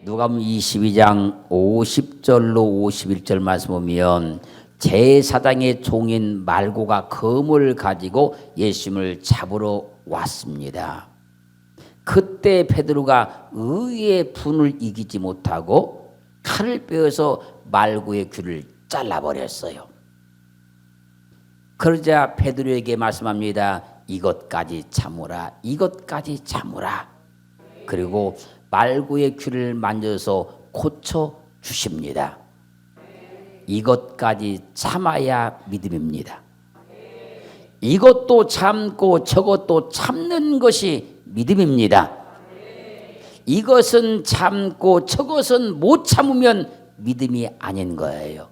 누가복음 22장 50절로 51절 말씀 보면 제사장의 종인 말고가 검을 가지고 예수님을 잡으러 왔습니다. 그때 베드로가 의의 분을 이기지 못하고 칼을 빼어서 말고의 귀를 잘라버렸어요. 그러자 베드로에게 말씀합니다. 이것까지 참으라, 이것까지 참으라. 그리고 말고의 귀를 만져서 고쳐 주십니다. 이것까지 참아야 믿음입니다. 이것도 참고 저것도 참는 것이 믿음입니다. 이것은 참고 저것은 못 참으면 믿음이 아닌 거예요.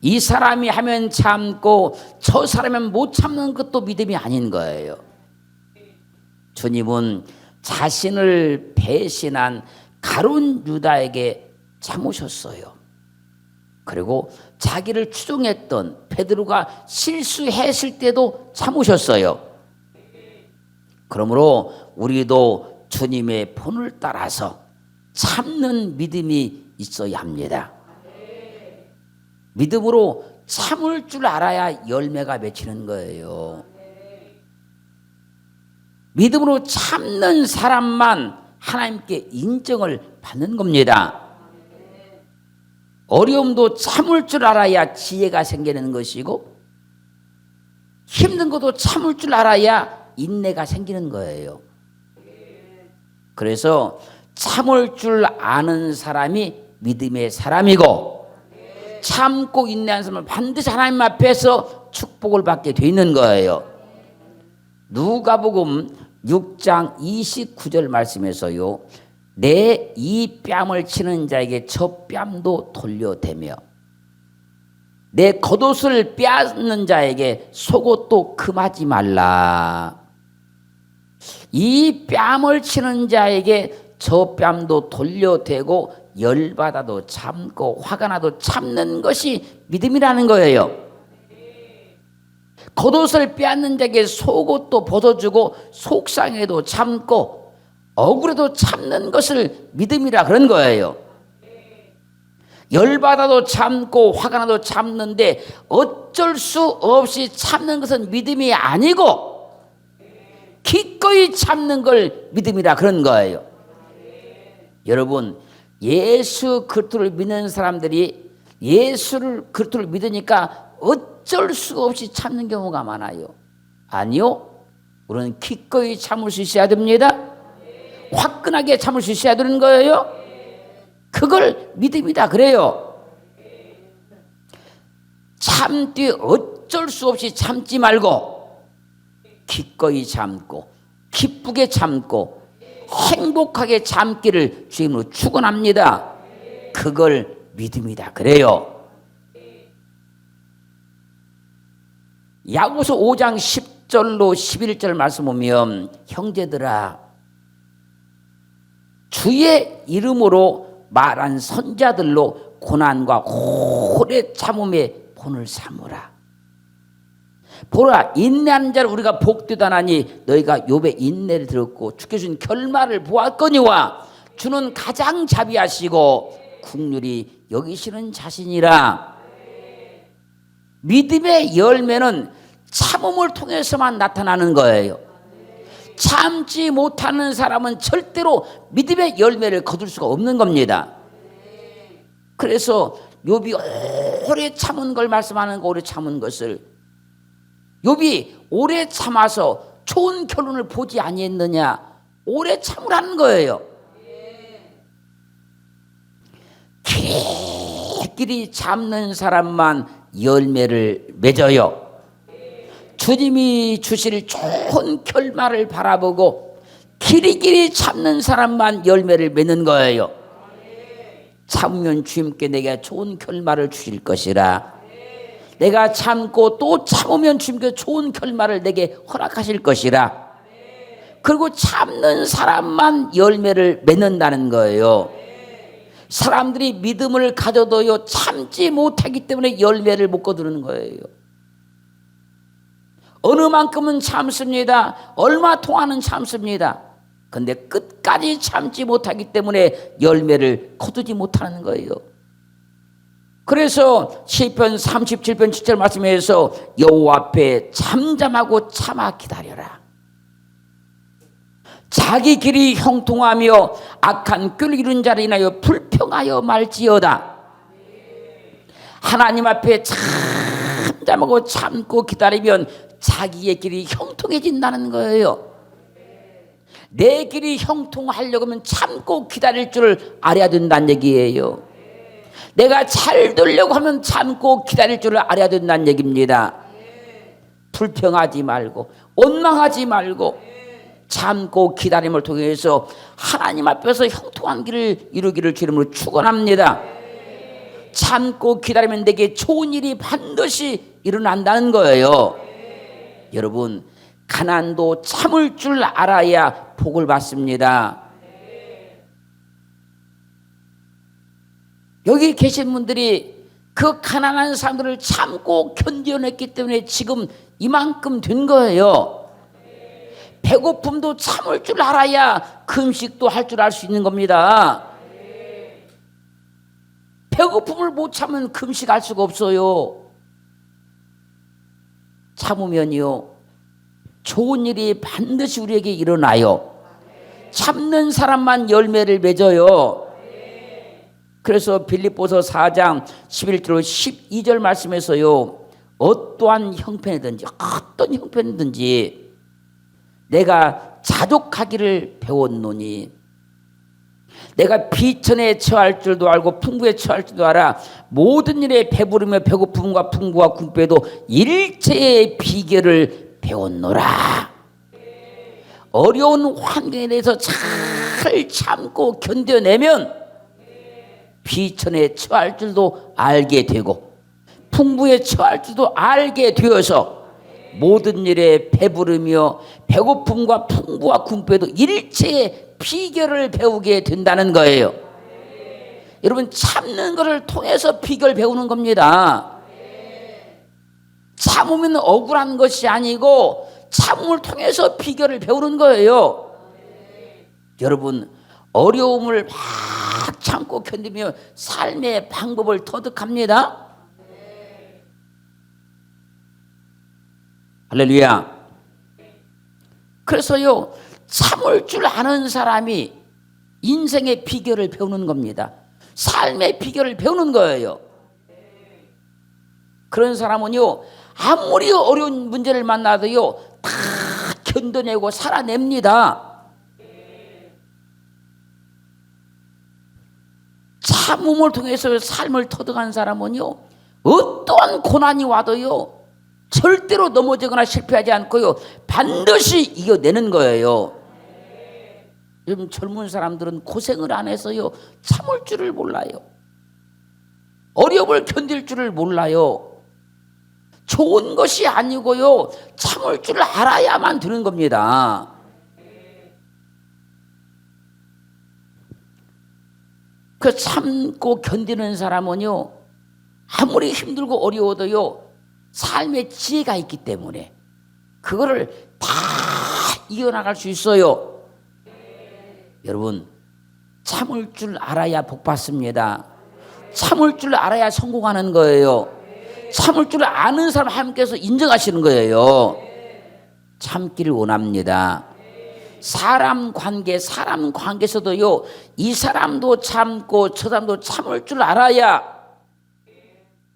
이 사람이 하면 참고 저 사람은 못 참는 것도 믿음이 아닌 거예요. 주님은 자신을 배신한 가룟 유다에게 참으셨어요. 그리고 자기를 추종했던 베드로가 실수했을 때도 참으셨어요. 그러므로 우리도 주님의 본을 따라서 참는 믿음이 있어야 합니다. 믿음으로 참을 줄 알아야 열매가 맺히는 거예요. 믿음으로 참는 사람만 하나님께 인정을 받는 겁니다. 어려움도 참을 줄 알아야 지혜가 생기는 것이고 힘든 것도 참을 줄 알아야 인내가 생기는 거예요. 그래서 참을 줄 아는 사람이 믿음의 사람이고 참고 인내하는 사람은 반드시 하나님 앞에서 축복을 받게 돼 있는 거예요. 누가복음 6장 29절 말씀에서요. 내 이 뺨을 치는 자에게 저 뺨도 돌려대며 내 겉옷을 빼앗는 자에게 속옷도 금하지 말라. 이 뺨을 치는 자에게 저 뺨도 돌려대고 열받아도 참고 화가 나도 참는 것이 믿음이라는 거예요. 겉옷을 빼앗는 자에게 속옷도 벗어주고 속상해도 참고 억울해도 참는 것을 믿음이라 그런 거예요. 열받아도 참고 화가 나도 참는데 어쩔 수 없이 참는 것은 믿음이 아니고 기꺼이 참는 걸 믿음이라 그런 거예요. 여러분, 예수 그리스도를 믿는 사람들이 예수를 그리스도를 믿으니까 어쩔 수 없이 참는 경우가 많아요. 아니요, 우리는 기꺼이 참을 수 있어야 됩니다. 화끈하게 참을 수 있어야 되는 거예요. 그걸 믿음이다 그래요. 참되 어쩔 수 없이 참지 말고 기꺼이 참고 기쁘게 참고 행복하게 참기를 주님으로 축원합니다. 그걸 믿음이다 그래요. 야고보서 5장 10절로 11절 말씀 보면 형제들아 주의 이름으로 말한 선자들로 고난과 오래 참음의 본을 삼으라. 보라, 인내하는 자를 우리가 복되다 하니 너희가 욥의 인내를 들었고 주께서 준 결말을 보았거니와 주는 가장 자비하시고 긍휼히 여기시는 자신이라. 믿음의 열매는 참음을 통해서만 나타나는 거예요. 참지 못하는 사람은 절대로 믿음의 열매를 거둘 수가 없는 겁니다. 그래서 욥이 오래 참은 걸 말씀하는 거, 오래 참은 것을 욥이 오래 참아서 좋은 결론을 보지 아니했느냐, 오래 참으라는 거예요. 길이 참는 사람만 열매를 맺어요. 주님이 주실 좋은 결말을 바라보고 길이길이 참는 사람만 열매를 맺는 거예요. 참으면 주님께 내게 좋은 결말을 주실 것이라. 내가 참고 또 참으면 주님께 좋은 결말을 내게 허락하실 것이라. 그리고 참는 사람만 열매를 맺는다는 거예요. 사람들이 믿음을 가져도요 참지 못하기 때문에 열매를 못 거두는 거예요. 어느 만큼은 참습니다. 얼마 동안은 참습니다. 근데 끝까지 참지 못하기 때문에 열매를 거두지 못하는 거예요. 그래서 시편 37편 7절 말씀에서 여호와 앞에 잠잠하고 참아 기다려라. 자기 길이 형통하며 악한 꾀를 이룬 자를 인하여 불평하여 말지어다. 하나님 앞에 잠잠하고 참고 기다리면 자기의 길이 형통해진다는 거예요. 내 길이 형통하려고 하면 참고 기다릴 줄 알아야 된다는 얘기예요. 내가 잘 되려고 하면 참고 기다릴 줄 알아야 된다는 얘기입니다. 불평하지 말고 원망하지 말고 참고 기다림을 통해서 하나님 앞에서 형통한 길을 이루기를 주님으로 축원합니다. 참고 기다리면 내게 좋은 일이 반드시 일어난다는 거예요. 여러분, 가난도 참을 줄 알아야 복을 받습니다. 여기 계신 분들이 그 가난한 사람들을 참고 견뎌냈기 때문에 지금 이만큼 된 거예요. 배고픔도 참을 줄 알아야 금식도 할 줄 알 수 있는 겁니다. 배고픔을 못 참으면 금식할 수가 없어요. 참으면요 좋은 일이 반드시 우리에게 일어나요. 참는 사람만 열매를 맺어요. 그래서 빌립보서 4장 11절 12절 말씀에서요, 어떠한 형편이든지 어떤 형편이든지 내가 자족하기를 배웠노니, 내가 비천에 처할 줄도 알고 풍부에 처할 줄도 알아 모든 일에 배부르며 배고픔과 풍부와 궁핍에도 일체의 비결을 배웠노라. 어려운 환경에 대해서 잘 참고 견뎌내면 비천에 처할 줄도 알게 되고 풍부에 처할 줄도 알게 되어서 모든 일에 배부르며 배고픔과 풍부와 궁핍에도 일체의 비결을 배우게 된다는 거예요. 여러분, 참는 것을 통해서 비결 배우는 겁니다. 참으면 억울한 것이 아니고 참음을 통해서 비결을 배우는 거예요. 여러분, 어려움을 막 참고 견디며 삶의 방법을 터득합니다. 할렐루야. 그래서요, 참을 줄 아는 사람이 인생의 비결을 배우는 겁니다. 삶의 비결을 배우는 거예요. 그런 사람은요, 아무리 어려운 문제를 만나도요 다 견뎌내고 살아냅니다. 참음을 통해서 삶을 터득한 사람은요, 어떠한 고난이 와도요 절대로 넘어지거나 실패하지 않고요 반드시 이겨내는 거예요. 요즘 젊은 사람들은 고생을 안 해서요 참을 줄을 몰라요. 어려움을 견딜 줄을 몰라요. 좋은 것이 아니고요 참을 줄 알아야만 되는 겁니다. 그 참고 견디는 사람은요 아무리 힘들고 어려워도요 삶의 지혜가 있기 때문에 그거를 다 이겨나갈 수 있어요. 여러분, 참을 줄 알아야 복 받습니다. 참을 줄 알아야 성공하는 거예요. 참을 줄 아는 사람 하나님께서 인정하시는 거예요. 참기를 원합니다. 사람 관계에서도요 이 사람도 참고 저 사람도 참을 줄 알아야,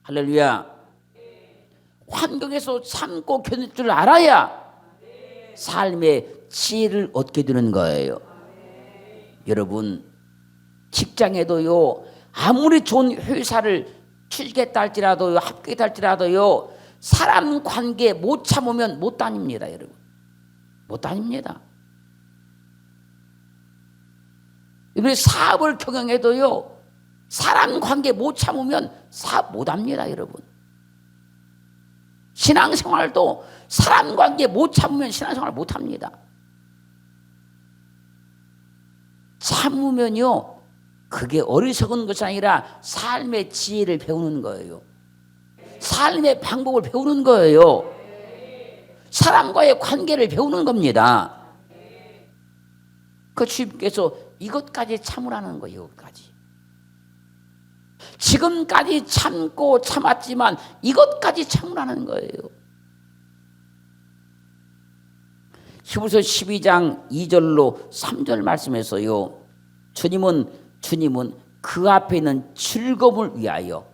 할렐루야, 환경에서 참고 견딜 줄 알아야 삶의 지혜를 얻게 되는 거예요. 여러분, 직장에도요 아무리 좋은 회사를 취직했다 할지라도요 합격했다 할지라도요 사람 관계 못 참으면 못 다닙니다. 여러분, 못 다닙니다. 우리 사업을 경영해도요 사람 관계 못 참으면 사업 못 합니다. 여러분, 신앙생활도 사람 관계 못 참으면 신앙생활 못 합니다. 참으면요 그게 어리석은 것이 아니라 삶의 지혜를 배우는 거예요. 삶의 방법을 배우는 거예요. 사람과의 관계를 배우는 겁니다. 그 주님께서 이것까지 참으라는 거예요. 이것까지. 지금까지 참고 참았지만 이것까지 참으라는 거예요. 히브리서 12장 2절로 3절 말씀에서요, 주님은 그 앞에 있는 즐거움을 위하여,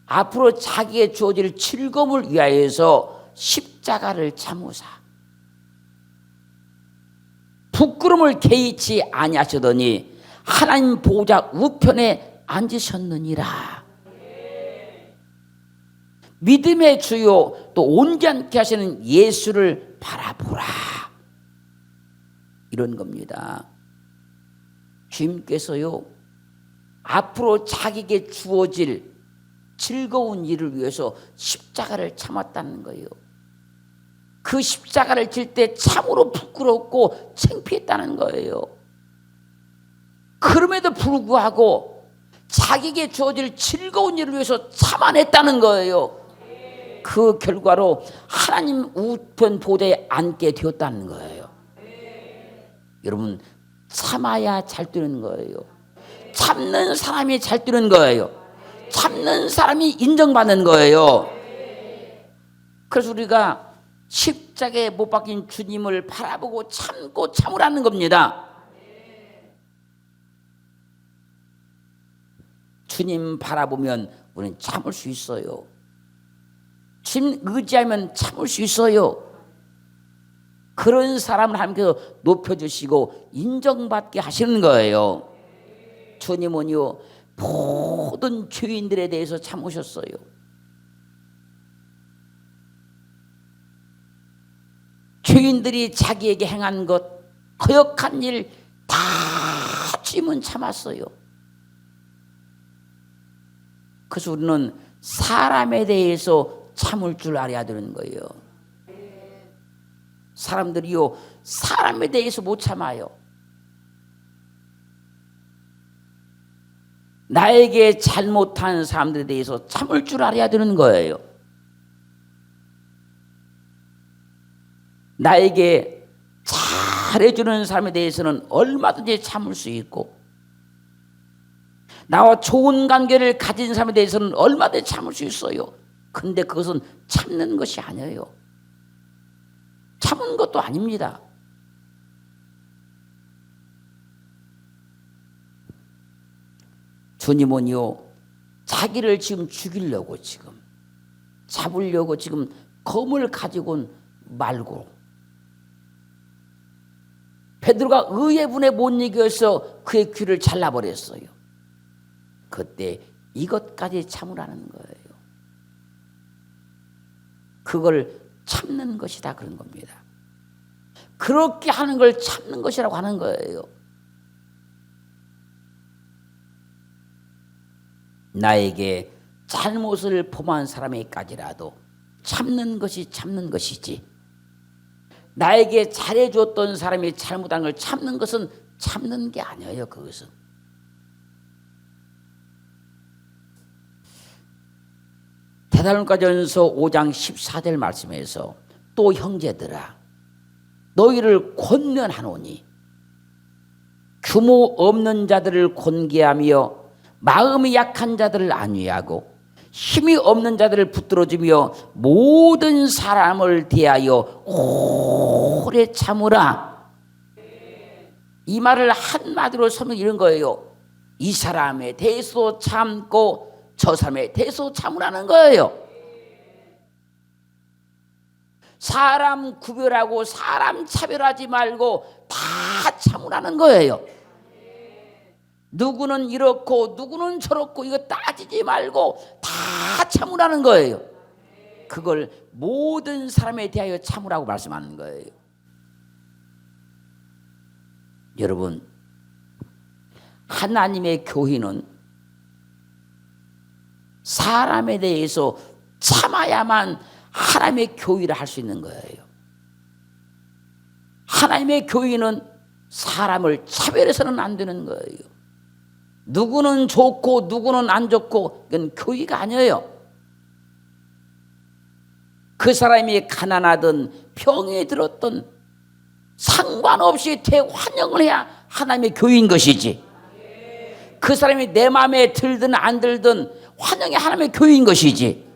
앞으로 자기의 주어질 즐거움을 위하여서 십자가를 참으사 부끄러움을 개의치 아니하시더니 하나님 보좌 우편에 앉으셨느니라. 믿음의 주요 또 온전케 하시는 예수를 바라보라, 이런 겁니다. 주님께서요, 앞으로 자기에게 주어질 즐거운 일을 위해서 십자가를 참았다는 거예요. 그 십자가를 질 때 참으로 부끄럽고 창피했다는 거예요. 그럼에도 불구하고 자기에게 주어질 즐거운 일을 위해서 참아냈다는 거예요. 그 결과로 하나님 우편 보좌에 앉게 되었다는 거예요. 여러분, 참아야 잘 되는 거예요. 참는 사람이 잘 되는 거예요. 참는 사람이 인정받는 거예요. 그래서 우리가 십자가에 못 박힌 주님을 바라보고 참고 참으라는 겁니다. 주님 바라보면 우리는 참을 수 있어요. 주님 의지하면 참을 수 있어요. 그런 사람을 하나님께서 높여주시고 인정받게 하시는 거예요. 주님은요, 모든 죄인들에 대해서 참으셨어요. 죄인들이 자기에게 행한 것, 거역한 일 다 주님은 참았어요. 그래서 우리는 사람에 대해서 참을 줄 알아야 되는 거예요. 사람들이요, 사람에 대해서 못 참아요. 나에게 잘못한 사람들에 대해서 참을 줄 알아야 되는 거예요. 나에게 잘해주는 사람에 대해서는 얼마든지 참을 수 있고, 나와 좋은 관계를 가진 사람에 대해서는 얼마든지 참을 수 있어요. 근데 그것은 참는 것이 아니에요. 참은 것도 아닙니다. 주님은요, 자기를 지금 죽이려고, 지금 잡으려고 지금 검을 가지고는 말고, 베드로가 의의 분에 못 이겨서 그의 귀를 잘라버렸어요. 그때 이것까지 참으라는 거예요. 그걸 참는 것이다, 그런 겁니다. 그렇게 하는 걸 참는 것이라고 하는 거예요. 나에게 잘못을 범한 사람에게까지라도 참는 것이 참는 것이지, 나에게 잘해줬던 사람이 잘못한 걸 참는 것은 참는 게 아니에요. 그것은 데살로니가전서 5장 14절 말씀에서, 또 형제들아 너희를 권면하노니 규모 없는 자들을 권계하며 마음이 약한 자들을 안위하고 힘이 없는 자들을 붙들어주며 모든 사람을 대하여 오래 참으라. 이 말을 한마디로 설명 이런 거예요. 이 사람에 대해서 참고 저 사람에 대해서 참으라는 거예요. 사람 구별하고 사람 차별하지 말고 다 참으라는 거예요. 누구는 이렇고 누구는 저렇고 이거 따지지 말고 다 참으라는 거예요. 그걸 모든 사람에 대하여 참으라고 말씀하는 거예요. 여러분, 하나님의 교회는 사람에 대해서 참아야만 하나님의 교회를 할 수 있는 거예요. 하나님의 교회는 사람을 차별해서는 안 되는 거예요. 누구는 좋고 누구는 안 좋고, 이건 교회가 아니에요. 그 사람이 가난하든 병에 들었든 상관없이 대환영을 해야 하나님의 교회인 것이지. 그 사람이 내 마음에 들든 안 들든 환영이 하나님의 교회인 것이지.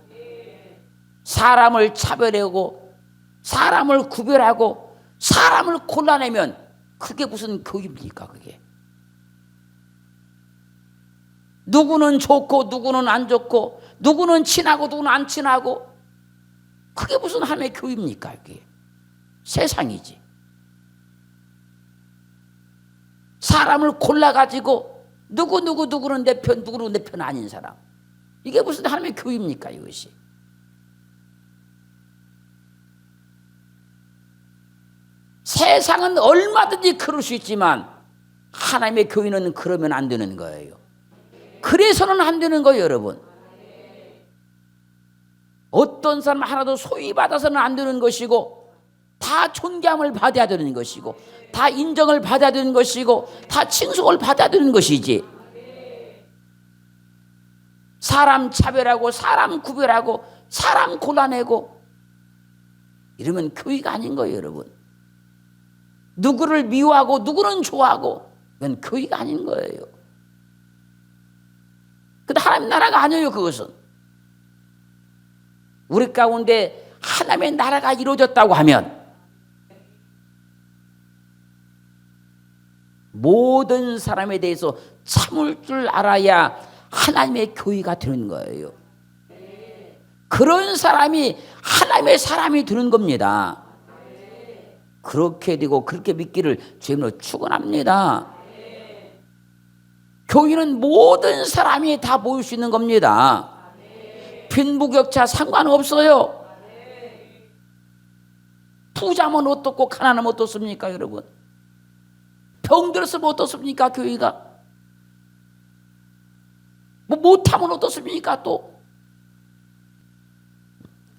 사람을 차별하고 사람을 구별하고 사람을 골라내면 그게 무슨 교회입니까? 그게 누구는 좋고 누구는 안 좋고 누구는 친하고 누구는 안 친하고 그게 무슨 하나님의 교회입니까? 그게 세상이지. 사람을 골라가지고 누구는 내 편 누구는 내 편 아닌 사람, 이게 무슨 하나님의 교회입니까? 이것이. 세상은 얼마든지 그럴 수 있지만 하나님의 교회는 그러면 안 되는 거예요. 그래서는 안 되는 거예요, 여러분. 어떤 사람 하나도 소위 받아서는 안 되는 것이고, 다 존경을 받아야 되는 것이고, 다 인정을 받아야 되는 것이고, 다 칭송을 받아야 되는 것이지. 사람 차별하고 사람 구별하고 사람 골라내고 이러면 교회가 아닌 거예요, 여러분. 누구를 미워하고 누구는 좋아하고 그건 교회가 아닌 거예요. 근데 하나님 나라가 아니에요. 그것은 우리 가운데 하나님의 나라가 이루어졌다고 하면 모든 사람에 대해서 참을 줄 알아야 하나님의 교회가 되는 거예요. 그런 사람이 하나님의 사람이 되는 겁니다. 그렇게 되고 그렇게 믿기를 주님으로 축원합니다. 교회는 모든 사람이 다 모일 수 있는 겁니다. 빈부격차 상관없어요. 부자면 어떻고 가난하면 어떻습니까, 여러분? 병들었으면 어떻습니까, 교회가? 뭐 못하면 어떻습니까? 또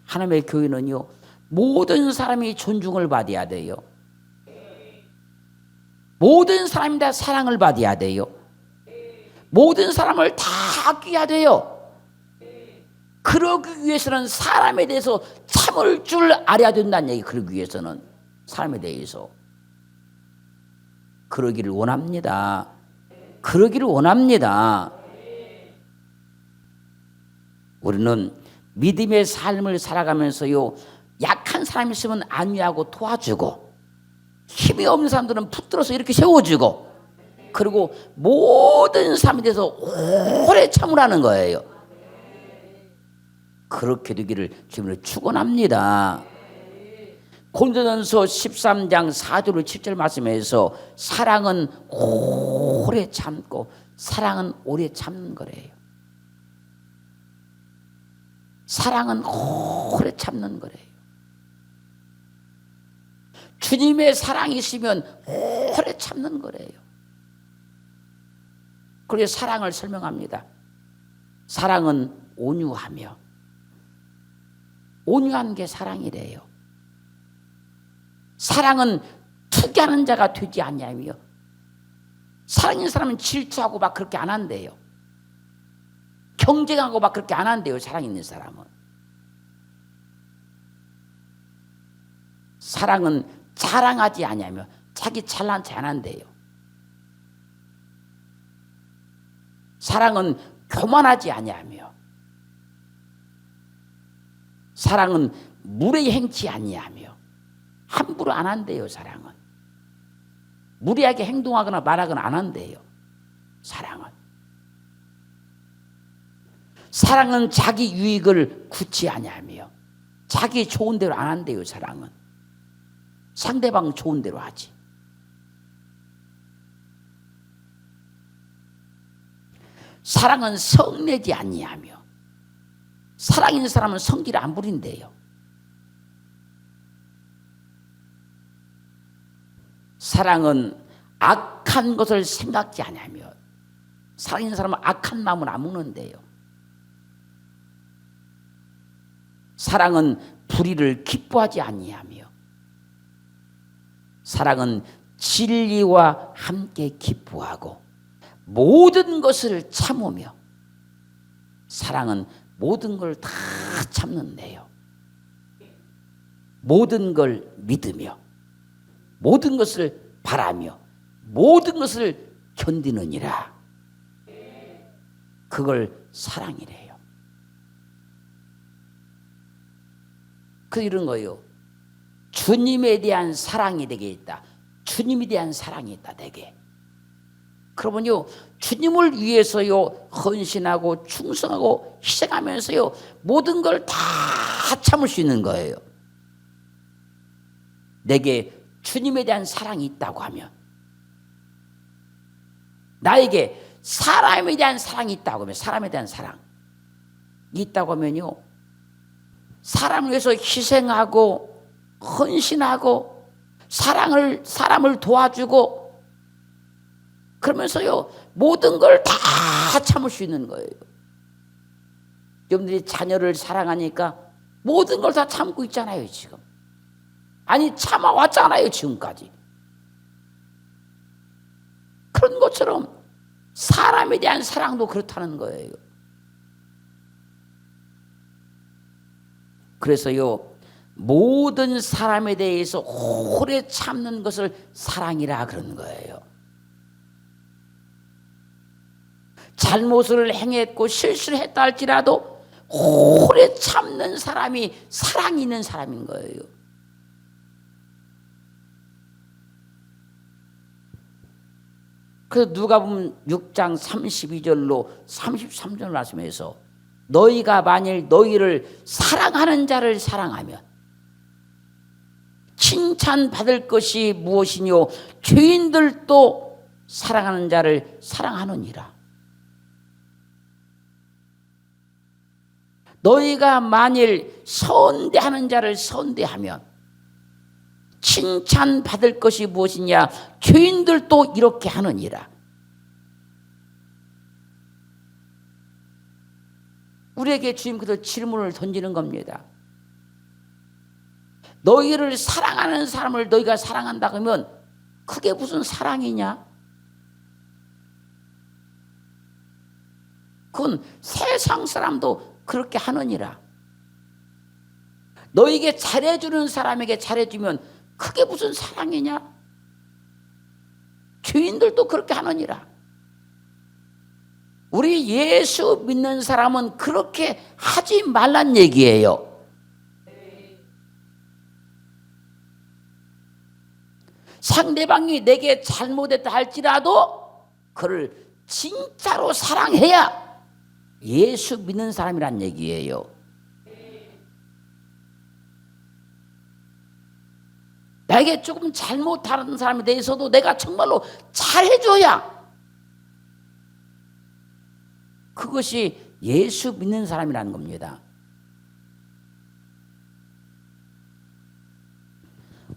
하나님의 교회는요, 모든 사람이 존중을 받아야 돼요. 모든 사람이 다 사랑을 받아야 돼요. 모든 사람을 다 아껴야 돼요. 그러기 위해서는 사람에 대해서 참을 줄 알아야 된다는 얘기. 그러기 위해서는 사람에 대해서 그러기를 원합니다. 그러기를 원합니다. 우리는 믿음의 삶을 살아가면서요, 약한 사람이 있으면 안위하고 도와주고, 힘이 없는 사람들은 붙들어서 이렇게 세워주고, 그리고 모든 사람에 대해서 오래 참으라는 거예요. 그렇게 되기를 주님으로 축원합니다. 고린도전서 13장 4절 7절 말씀에서 사랑은 오래 참고 사랑은 오래 참는 거래요. 사랑은 오래 참는 거래요. 주님의 사랑이 있으면 오래 참는 거래요. 그래서 사랑을 설명합니다. 사랑은 온유하며, 온유한 게 사랑이래요. 사랑은 투기하는 자가 되지 않냐며, 사랑하는 사람은 질투하고 막 그렇게 안 한대요. 경쟁하고 막 그렇게 안 한대요. 사랑 있는 사람은. 사랑은 자랑하지 않냐며, 자기 잘난 체 안 한대요. 사랑은 교만하지 않냐며, 사랑은 무례히 행치 않냐며, 함부로 안 한대요. 사랑은 무례하게 행동하거나 말하거나 안 한대요. 사랑은 자기 유익을 굳이 아냐며, 자기 좋은 대로 안 한대요. 사랑은 상대방 좋은 대로 하지. 사랑은 성내지 아니하며, 사랑 있는 사람은 성질을 안 부린대요. 사랑은 악한 것을 생각지 않으며, 사랑 있는 사람은 악한 마음을 안 먹는데요. 사랑은 불의를 기뻐하지 아니하며, 사랑은 진리와 함께 기뻐하고 모든 것을 참으며, 사랑은 모든 걸 다 참는데요. 모든 걸 믿으며 모든 것을 바라며 모든 것을 견디느니라. 그걸 사랑이래요. 그 이런 거요. 주님에 대한 사랑이 내게 있다. 주님에 대한 사랑이 있다 내게. 그러면요, 주님을 위해서요 헌신하고 충성하고 희생하면서요 모든 걸 다 참을 수 있는 거예요. 내게 주님에 대한 사랑이 있다고 하면, 나에게 사람에 대한 사랑이 있다고 하면, 사람에 대한 사랑이 있다고 하면요, 사람을 위해서 희생하고 헌신하고 사람을 도와주고 그러면서요 모든 걸 다 참을 수 있는 거예요. 여러분들이 자녀를 사랑하니까 모든 걸 다 참고 있잖아요 지금. 아니 참아왔잖아요 지금까지. 그런 것처럼 사람에 대한 사랑도 그렇다는 거예요. 그래서요 모든 사람에 대해서 오래 참는 것을 사랑이라 그러는 거예요. 잘못을 행했고 실수를 했다 할지라도 오래 참는 사람이 사랑이 있는 사람인 거예요. 그래서 누가복음 6장 32절로 33절 말씀에서 너희가 만일 너희를 사랑하는 자를 사랑하면 칭찬받을 것이 무엇이뇨 죄인들도 사랑하는 자를 사랑하느니라. 너희가 만일 선대하는 자를 선대하면 칭찬받을 것이 무엇이냐 죄인들도 이렇게 하느니라. 우리에게 주님께서 질문을 던지는 겁니다. 너희를 사랑하는 사람을 너희가 사랑한다 그러면 그게 무슨 사랑이냐? 그건 세상 사람도 그렇게 하느니라. 너에게 잘해주는 사람에게 잘해주면 그게 무슨 사랑이냐? 죄인들도 그렇게 하느니라. 우리 예수 믿는 사람은 그렇게 하지 말란 얘기예요. 상대방이 내게 잘못했다 할지라도 그를 진짜로 사랑해야 예수 믿는 사람이란 얘기예요. 나에게 조금 잘못하는 사람에 대해서도 내가 정말로 잘해줘야 그것이 예수 믿는 사람이라는 겁니다.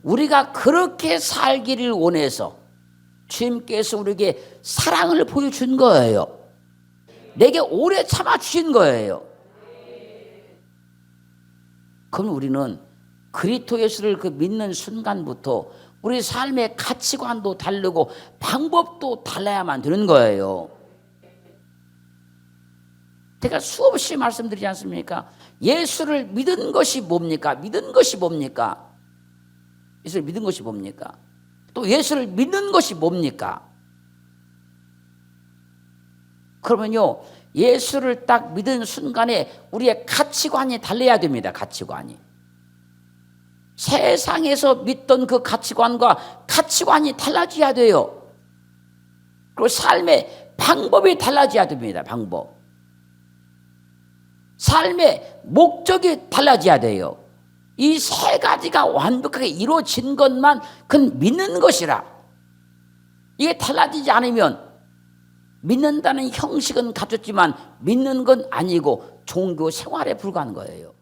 우리가 그렇게 살기를 원해서 주님께서 우리에게 사랑을 보여준 거예요. 내게 오래 참아주신 거예요. 그럼 우리는 그리스도 예수를 그 믿는 순간부터 우리 삶의 가치관도 다르고 방법도 달라야만 되는 거예요. 제가 수없이 말씀드리지 않습니까? 예수를 믿은 것이 뭡니까? 믿은 것이 뭡니까? 예수를 믿은 것이 뭡니까? 또 예수를 믿는 것이 뭡니까? 그러면요 예수를 딱 믿은 순간에 우리의 가치관이 달라야 됩니다. 가치관이. 세상에서 믿던 그 가치관과 가치관이 달라져야 돼요. 그리고 삶의 방법이 달라져야 됩니다. 방법. 삶의 목적이 달라져야 돼요. 이 세 가지가 완벽하게 이루어진 것만 그건 믿는 것이라. 이게 달라지지 않으면 믿는다는 형식은 갖췄지만 믿는 건 아니고 종교 생활에 불과한 거예요.